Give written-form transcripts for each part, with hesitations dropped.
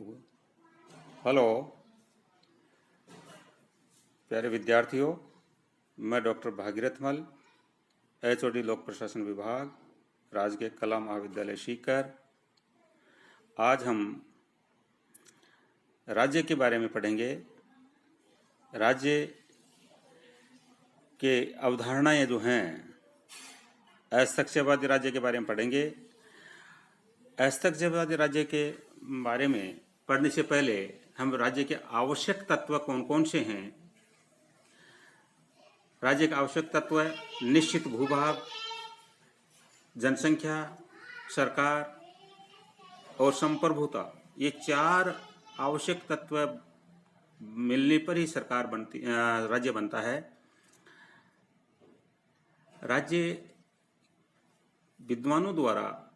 Hello प्यारे विद्यार्थियों, मैं डॉक्टर भागीरथ मल, एचओडी लोक प्रशासन विभाग, राजकीय कला महाविद्यालय सीकर। आज हम राज्य के बारे में पढ़ेंगे। राज्य के अवधारणाएं जो हैं, अस्तित्ववादी राज्य के बारे में पढ़ेंगे। अस्तित्ववादी राज्य के बारे में पढ़ने से पहले हम राज्य के आवश्यक तत्व कौन कौन से हैं। राज्य के आवश्यक तत्व निश्चित भूभाग, जनसंख्या, सरकार और संप्रभुता। ये चार आवश्यक तत्व मिलने पर ही राज्य बनता है। राज्य विद्वानों द्वारा,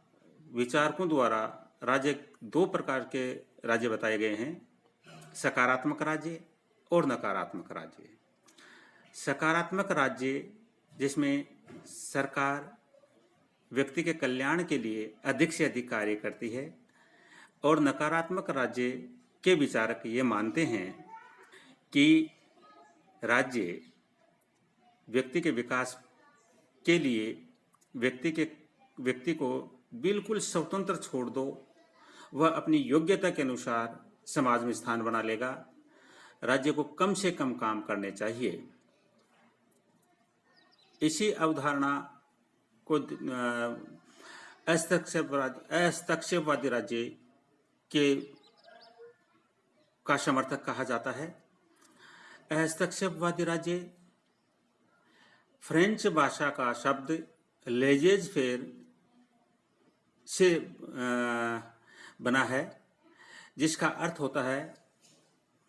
विचारकों द्वारा राज्य दो प्रकार के राज्य बताए गए हैं, सकारात्मक राज्य और नकारात्मक राज्य। सकारात्मक राज्य जिसमें सरकार व्यक्ति के कल्याण के लिए अधिक से अधिक कार्य करती है, और नकारात्मक राज्य के विचारक ये मानते हैं कि राज्य व्यक्ति के विकास के लिए व्यक्ति को बिल्कुल स्वतंत्र छोड़ दो, वह अपनी योग्यता के अनुसार समाज में स्थान बना लेगा। राज्य को कम से कम काम करने चाहिए। इसी अवधारणा को हस्तक्षेपवादी राज्य का समर्थक कहा जाता है। हस्तक्षेपवादी राज्य फ्रेंच भाषा का शब्द लेजेज फेर से बना है, जिसका अर्थ होता है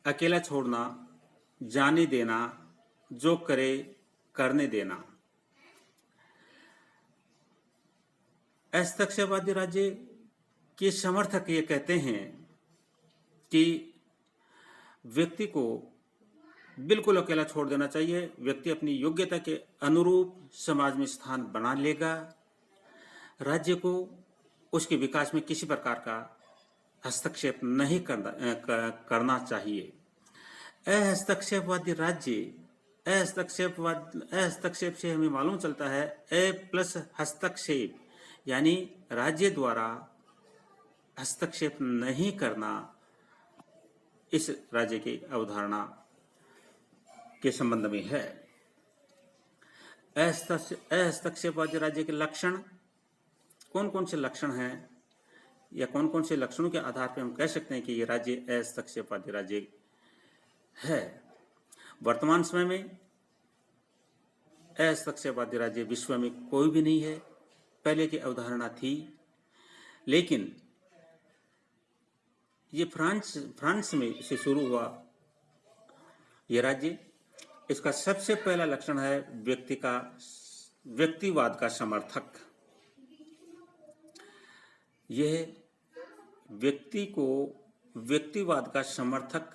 अकेला छोड़ना, जाने देना, जो करे करने देना। हस्तक्षेपवादी राज्य के समर्थक ये कहते हैं कि व्यक्ति को बिल्कुल अकेला छोड़ देना चाहिए। व्यक्ति अपनी योग्यता के अनुरूप समाज में स्थान बना लेगा। राज्य को उसके विकास में किसी प्रकार का हस्तक्षेप नहीं करना चाहिए। हस्तक्षेप से हमें मालूम चलता है प्लस हस्तक्षेप, यानी राज्य द्वारा हस्तक्षेप नहीं करना इस राज्य की अवधारणा के संबंध में है। हस्तक्षेपवादी राज्य के लक्षण कौन कौन से लक्षण हैं, या कौन कौन से लक्षणों के आधार पर हम कह सकते हैं कि ये राज्य हस्तक्षेपवादी राज्य है। वर्तमान समय में हस्तक्षेपवादी राज्य विश्व में कोई भी नहीं है। पहले की अवधारणा थी, लेकिन ये फ्रांस में से शुरू हुआ ये राज्य। इसका सबसे पहला लक्षण है व्यक्तिवाद का समर्थक। यह व्यक्तिवाद का समर्थक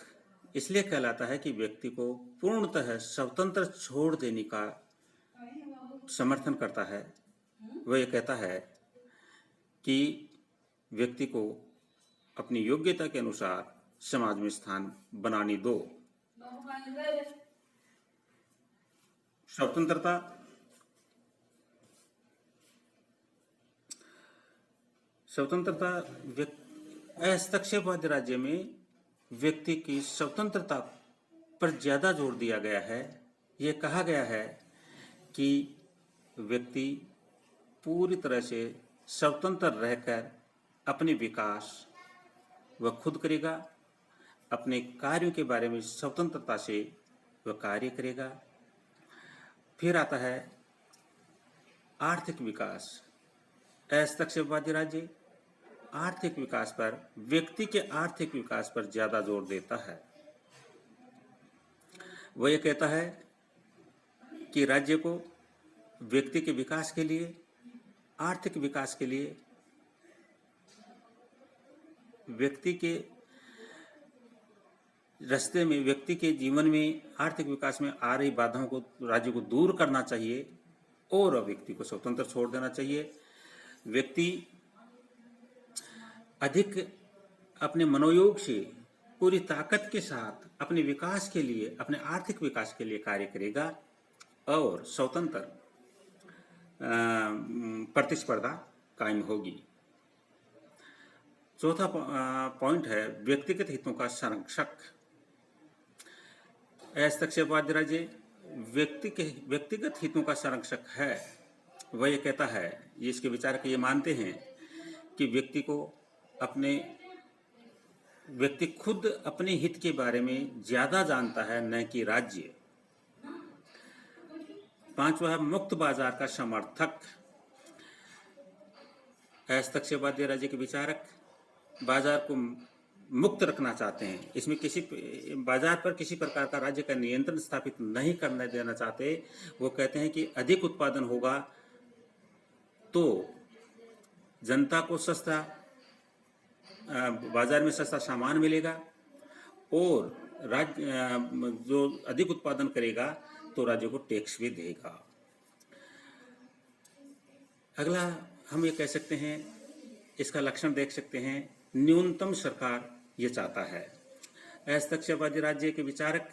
इसलिए कहलाता है कि व्यक्ति को पूर्णतः स्वतंत्र छोड़ देने का समर्थन करता है। वह यह कहता है कि व्यक्ति को अपनी योग्यता के अनुसार समाज में स्थान बनाने दो। स्वतंत्रता हस्तक्षेपवादी राज्य में व्यक्ति की स्वतंत्रता पर ज्यादा जोर दिया गया है। यह कहा गया है कि व्यक्ति पूरी तरह से स्वतंत्र रहकर अपने विकास वह खुद करेगा। अपने कार्यों के बारे में स्वतंत्रता से वह कार्य करेगा। फिर आता है आर्थिक विकास। हस्तक्षेपवादी राज्य आर्थिक विकास पर, व्यक्ति के आर्थिक विकास पर ज्यादा जोर देता है। वह यह कहता है कि राज्य को व्यक्ति के विकास के लिए, आर्थिक विकास के लिए, व्यक्ति के रास्ते में, व्यक्ति के जीवन में आर्थिक विकास में आ रही बाधाओं को राज्य को दूर करना चाहिए और व्यक्ति को स्वतंत्र छोड़ देना चाहिए। व्यक्ति अधिक अपने मनोयोग से पूरी ताकत के साथ अपने विकास के लिए, अपने आर्थिक विकास के लिए कार्य करेगा और स्वतंत्र प्रतिस्पर्धा कायम होगी। चौथा पॉइंट है व्यक्तिगत हितों का संरक्षक। हस्तक्षेपवादी राज्य व्यक्तिगत हितों का संरक्षक है। वह ये कहता है, ये इसके विचारक ये मानते हैं कि व्यक्ति खुद अपने हित के बारे में ज्यादा जानता है, न कि राज्य। पांचवा है मुक्त बाजार का समर्थक। हस्तक्षेपवादी राज्य के विचारक बाजार को मुक्त रखना चाहते हैं। इसमें बाजार पर किसी प्रकार का राज्य का नियंत्रण स्थापित नहीं करने देना चाहते। वो कहते हैं कि अधिक उत्पादन होगा तो जनता को बाजार में सस्ता सामान मिलेगा और राज्य जो अधिक उत्पादन करेगा तो राज्य को टैक्स भी देगा। अगला हम ये कह सकते हैं, इसका लक्षण देख सकते हैं, न्यूनतम सरकार ये चाहता है। हस्तक्षेपवादी राज्य के विचारक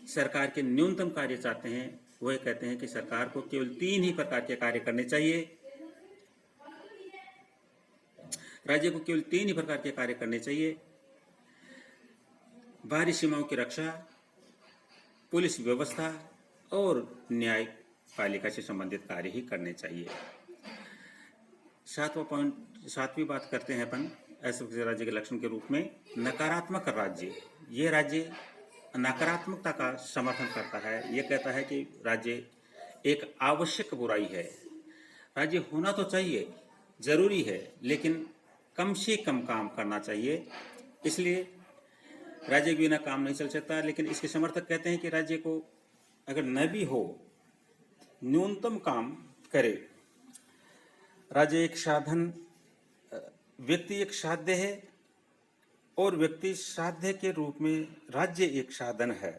सरकार के न्यूनतम कार्य चाहते हैं। वह कहते हैं कि सरकार को केवल 3 ही प्रकार के कार्य करने चाहिए। राज्य को केवल 3 ही प्रकार के कार्य करने चाहिए: बाहरी सीमाओं की रक्षा, पुलिस व्यवस्था और न्यायपालिका से संबंधित कार्य ही करने चाहिए। सातवीं बात करते हैं अपन ऐसे राज्य के लक्षण के रूप में नकारात्मक राज्य। ये राज्य नकारात्मकता का समर्थन करता है। ये कहता है कि राज्य एक आवश्यक बुराई है। राज्य होना तो चाहिए, जरूरी है, लेकिन कम से कम काम करना चाहिए। इसलिए राज्य के बिना काम नहीं चल सकता। लेकिन इसके समर्थक कहते हैं कि राज्य को अगर न भी हो, न्यूनतम काम करे। राज्य एक साधन, व्यक्ति एक साध्य है और व्यक्ति साध्य के रूप में राज्य एक साधन है।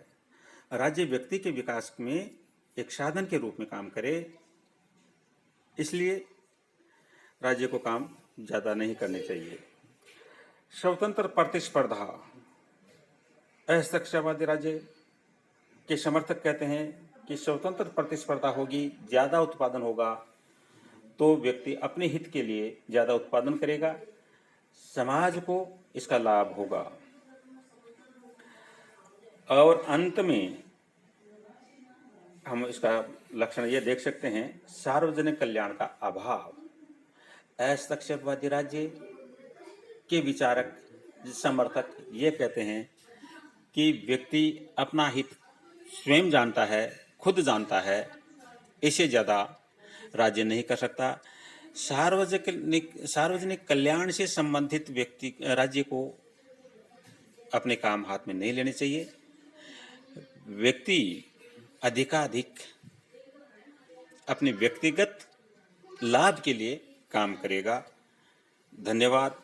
राज्य व्यक्ति के विकास में एक साधन के रूप में काम करे, इसलिए राज्य को काम ज़्यादा नहीं करने चाहिए। स्वतंत्र प्रतिस्पर्धा। हस्तक्षेपवादी राज्य के समर्थक कहते हैं कि स्वतंत्र प्रतिस्पर्धा होगी, ज़्यादा उत्पादन होगा तो व्यक्ति अपने हित के लिए ज़्यादा उत्पादन करेगा, समाज को इसका लाभ होगा। और अंत में हम इसका लक्षण ये देख सकते हैं, सार्वजनिक कल्याण का अभाव। हस्तक्षेपवादी राज्य के विचारक समर्थक ये कहते हैं कि व्यक्ति अपना हित स्वयं जानता है, खुद जानता है, इससे ज़्यादा राज्य नहीं कर सकता। सार्वजनिक कल्याण से संबंधित राज्य को अपने काम हाथ में नहीं लेने चाहिए। व्यक्ति अधिकाधिक अपने व्यक्तिगत लाभ के लिए काम करेगा। धन्यवाद।